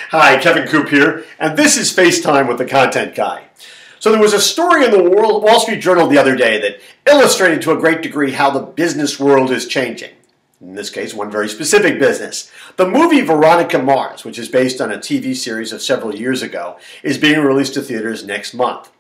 Hi, Kevin Coop here, and this is FaceTime with the Content Guy. So there was a story in the Wall Street Journal the other day that illustrated to a great degree how the business world is changing. In this case, one very specific business. The movie Veronica Mars, which is based on a TV series of several years ago, is being released to theaters next month.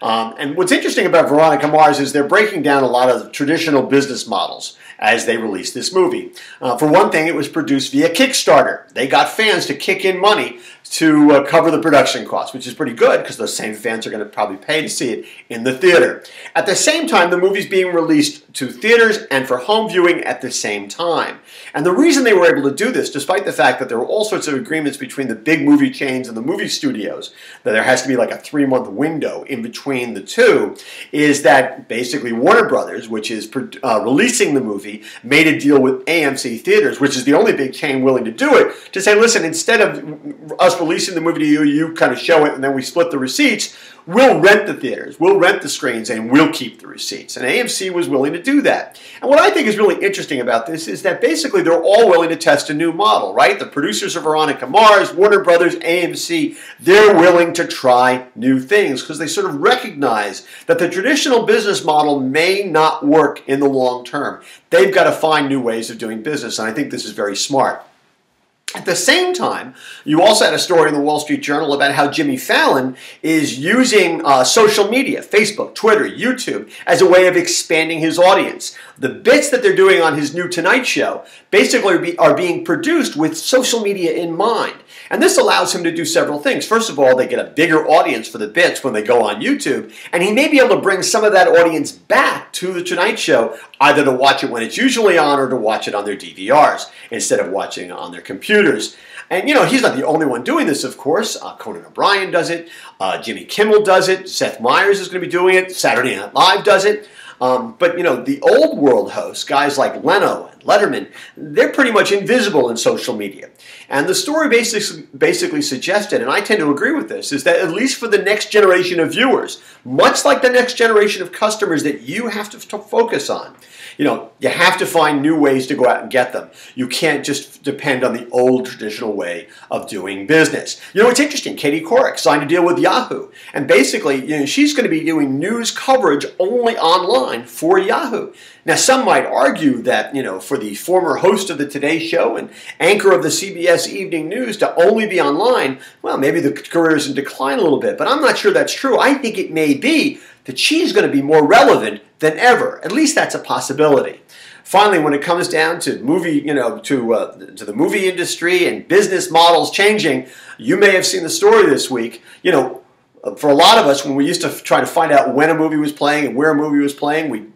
And what's interesting about Veronica Mars is they're breaking down a lot of the traditional business models as they release this movie. For one thing, it was produced via Kickstarter. They got fans to kick in money to cover the production costs, which is pretty good because those same fans are going to probably pay to see it in the theater. At the same time, the movie's being released to theaters and for home viewing at the same time. And the reason they were able to do this, despite the fact that there were all sorts of agreements between the big movie chains and the movie studios, that there has to be like a 3-month window in between the two, is that basically Warner Brothers, which is releasing the movie, made a deal with AMC Theaters, which is the only big chain willing to do it, to say, listen, instead of us releasing the movie to you, you kind of show it and then we split the receipts, we'll rent the theaters, we'll rent the screens, and we'll keep the receipts. And AMC was willing to do that. And what I think is really interesting about this is that basically they're all willing to test a new model, right? The producers of Veronica Mars, Warner Brothers, AMC, they're willing to try new things because they sort of recognize that the traditional business model may not work in the long term. They've got to find new ways of doing business, and I think this is very smart. At the same time, you also had a story in the Wall Street Journal about how Jimmy Fallon is using social media, Facebook, Twitter, YouTube, as a way of expanding his audience. The bits that they're doing on his new Tonight Show basically are being produced with social media in mind. And this allows him to do several things. First of all, they get a bigger audience for the bits when they go on YouTube, and he may be able to bring some of that audience back to the Tonight Show, either to watch it when it's usually on or to watch it on their DVRs instead of watching it on their computers. And, you know, he's not the only one doing this, of course. Conan OBrien does it. Jimmy Kimmel does it. Seth Meyers is going to be doing it. Saturday Night Live does it. But, you know, the old world hosts, guys like Leno and Letterman, they're pretty much invisible in social media. And the story basically suggested, and I tend to agree with this, is that at least for the next generation of viewers, much like the next generation of customers that you have to focus on, you know, you have to find new ways to go out and get them. You can't just depend on the old traditional way of doing business. You know, it's interesting. Katie Couric signed a deal with Yahoo. And basically, you know, she's going to be doing news coverage only online for Yahoo. Now, some might argue that, you know, for the former host of the Today Show and anchor of the CBS Evening News to only be online, well, maybe the career is in decline a little bit. But I'm not sure that's true. I think it may be that she's going to be more relevant than ever. At least that's a possibility. Finally, when it comes down to movie, you know, to the movie industry and business models changing, you may have seen the story this week. You know, for a lot of us, when we used to try to find out when a movie was playing and where a movie was playing, we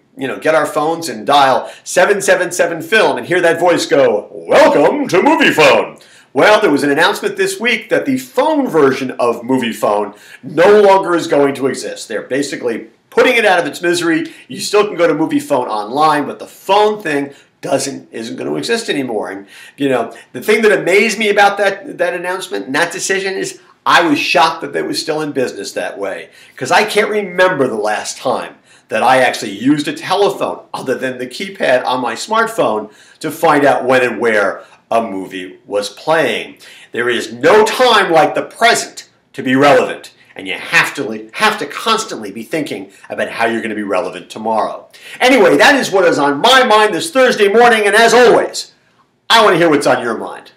get our phones and dial 777-film and hear that voice go, "Welcome to Movie Phone." Well, there was an announcement this week that the phone version of Movie Phone no longer is going to exist. They're basically putting it out of its misery. You still can go to Movie Phone online, but the phone thing isn't going to exist anymore. And, you know, the thing that amazed me about that announcement and that decision is I was shocked that they was still in business that way, because I can't remember the last time that I actually used a telephone other than the keypad on my smartphone to find out when and where a movie was playing. There is no time like the present to be relevant, and you have to constantly be thinking about how you're going to be relevant tomorrow. Anyway, that is what is on my mind this Thursday morning, and as always, I want to hear what's on your mind.